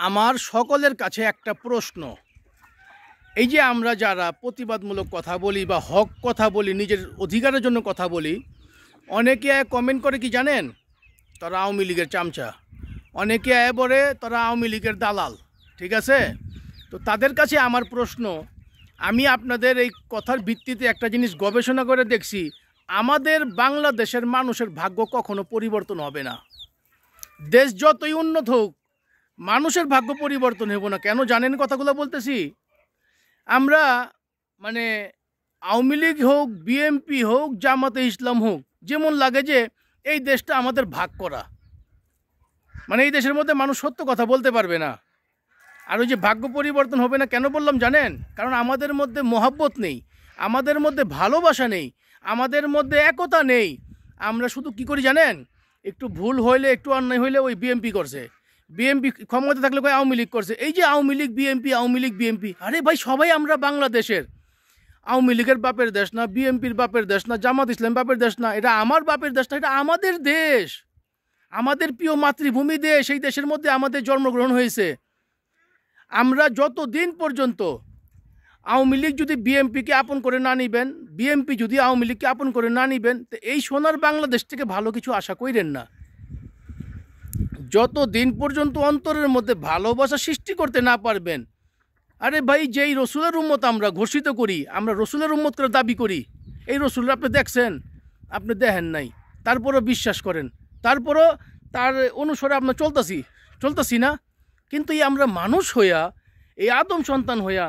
আমার সকলের কাছে একটা প্রশ্ন, এই যে আমরা যারা প্রতিবাদমূলক কথা বলি বা হক কথা বলি, নিজের অধিকারের জন্য কথা বলি, অনেকে কমেন্ট করে কি জানেন, তারা আওয়ামী লীগের চামচা, অনেকে বলে তারা আওয়ামী লীগের দালাল। ঠিক আছে, তো তাদের কাছে আমার প্রশ্ন, আমি আপনাদের এই কথার ভিত্তিতে একটা জিনিস গবেষণা করে দেখছি, আমাদের বাংলাদেশের মানুষের ভাগ্য কখনো পরিবর্তন হবে না। দেশ যতই উন্নত হোক, মানুষের ভাগ্য পরিবর্তন হবো না। কেন জানেন কথাগুলো বলতেছি? আমরা মানে আওয়ামী লীগ হোক, বিএনপি হোক, জামাতে ইসলাম হোক, যেমন লাগে যে এই দেশটা আমাদের ভাগ করা, মানে এই দেশের মধ্যে মানুষ সত্য কথা বলতে পারবে না। আর ওই যে ভাগ্য পরিবর্তন হবে না কেন বললাম জানেন? কারণ আমাদের মধ্যে মহাব্বত নেই, আমাদের মধ্যে ভালোবাসা নেই, আমাদের মধ্যে একতা নেই। আমরা শুধু কি করি জানেন, একটু ভুল হইলে, একটু অন্যায় হইলে ওই বিএনপি করছে, বিএনপি ক্ষমতা থাকলে কই আওয়ামী লীগ করছে, এই যে আওয়ামী লীগ বিএনপি, আওয়ামী লীগ বিএনপি। আরে ভাই, সবাই আমরা বাংলাদেশের। আওয়ামী লীগের বাপের দেশ না, বিএনপির বাপের দেশ না, জামাত ইসলাম বাপের দেশ না, এটা আমার বাপের দেশ না, এটা আমাদের দেশ, আমাদের প্রিয় মাতৃভূমি দেশ। এই দেশের মধ্যে আমাদের জন্মগ্রহণ হয়েছে। আমরা যতদিন পর্যন্ত আওয়ামী লীগ যদি বিএনপিকে আপন করে না নিবেন, বিএনপি যদি আওয়ামী লীগকে আপন করে না নিবেন, তো এই সোনার বাংলাদেশ থেকে ভালো কিছু আশা করেন না। যতদিন পর্যন্ত অন্তরের মধ্যে ভালোবাসা সৃষ্টি করতে না পারবেন, আরে ভাই, যেই রসুলের উম্মত আমরা ঘোষিত করি, আমরা রসুলের উম্মত করে দাবি করি, এই রসুল আপনি দেখছেন? আপনি দেখেন নাই, তারপরও বিশ্বাস করেন, তারপরও তার অনুসারে আমরা চলতেছি না। কিন্তু এই আমরা মানুষ হইয়া, এই আদম সন্তান হইয়া,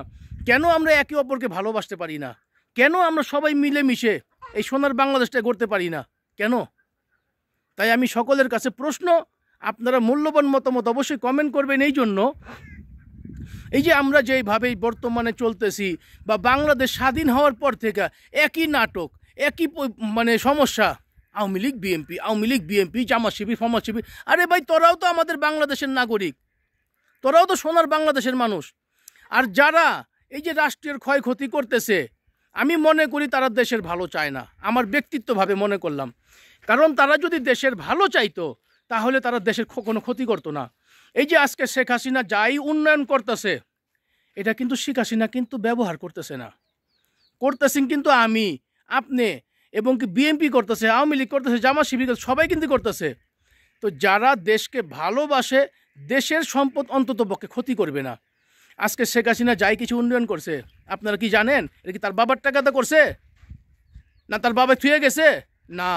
কেন আমরা একে অপরকে ভালোবাসতে পারি না? কেন আমরা সবাই মিলেমিশে এই সোনার বাংলাদেশটা গড়তে পারি না? কেন? তাই আমি সকলের কাছে প্রশ্ন, আপনারা মূল্যবান মতামত অবশ্যই কমেন্ট করবেন। এই জন্য এই যে আমরা যেইভাবেই বর্তমানে চলতেছি, বা বাংলাদেশ স্বাধীন হওয়ার পর থেকে একই নাটক, একই মানে সমস্যা, আওয়ামী লীগ বিএনপি, আওয়ামী লীগ বিএনপি, জামাত শিবির, ফমাত শিবির। আরে ভাই, তোরাও তো আমাদের বাংলাদেশের নাগরিক, তোরাও তো সোনার বাংলাদেশের মানুষ। আর যারা এই যে রাষ্ট্রের ক্ষয়ক্ষতি করতেছে, আমি মনে করি তারা দেশের ভালো চায় না, আমার ব্যক্তিত্বভাবে মনে করলাম। কারণ তারা যদি দেশের ভালো চাইতো, তাহলে তারা দেশের কোনো ক্ষতি করতো না। এই যে আজকে শেখ হাসিনা যাই উন্নয়ন করতেছে, এটা কিন্তু শেখ হাসিনা কিন্তু ব্যবহার করতেছে না, করতেছেন কিন্তু আমি, আপনি, এবং কি বিএনপি করতেছে, আওয়ামী লীগ করতেছে, জামাত শিবির, সবাই কিন্তু করতেছে। তো যারা দেশকে ভালোবাসে, দেশের সম্পদ অন্তত পক্ষে ক্ষতি করবে না। আজকে শেখ হাসিনা যাই কিছু উন্নয়ন করছে, আপনারা কি জানেন এটা কি তার বাবার টাকাতে করছে, না তার বাবা থুয়ে গেছে? না,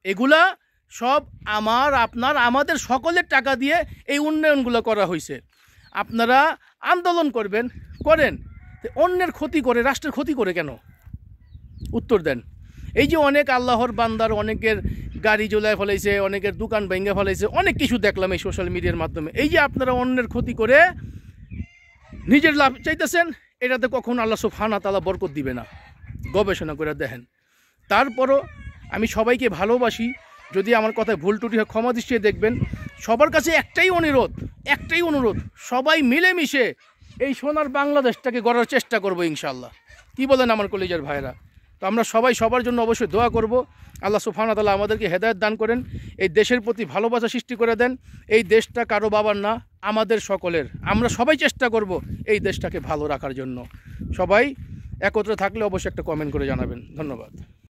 এগুলা সব আমার, আপনার, আমাদের সকলের টাকা দিয়ে এই উন্নয়নগুলো করা হয়েছে। আপনারা আন্দোলন করেন, অন্যের ক্ষতি করে, রাষ্ট্রের ক্ষতি করে কেন? উত্তর দেন। এই যে অনেক আল্লাহর বান্দার, অনেকের গাড়ি জ্বলায় ফেলাইছে, অনেকের দোকান ভেঙে ফেলাইছে, অনেক কিছু দেখলাম এই সোশ্যাল মিডিয়ার মাধ্যমে। এই যে আপনারা অন্যের ক্ষতি করে নিজের লাভ চাইতেছেন, এটাতে কখনো আল্লাহ সুবহানাহু ওয়া তাআলা বরকত দিবে না। গবেষণা করে দেখেন। তারপরও আমি সবাইকে ভালোবাসি, যদি আমার কথায় ভুল ত্রুটি হয় ক্ষমা দৃষ্টিতে দেখবেন। সবার কাছে একটাই অনুরোধ, সবাই মিলেমিশে এই সোনার বাংলাদেশটাকে গড়ার চেষ্টা করব ইনশাআল্লাহ। কি বলেন আমার কলেজের ভাইরা? তো আমরা সবাই সবার জন্য অবশ্যই দোয়া করব। আল্লাহ সুবহানাহু ওয়া তাআলা আমাদেরকে হেদায়েত দান করেন, এই দেশের প্রতি ভালোবাসা সৃষ্টি করে দেন। এই দেশটা কারো বাবার না, আমাদের সকলের। আমরা সবাই চেষ্টা করব এই দেশটাকে ভালো রাখার জন্য। সবাই একত্রে থাকলে অবশ্যই একটা কমেন্ট করে জানাবেন। ধন্যবাদ।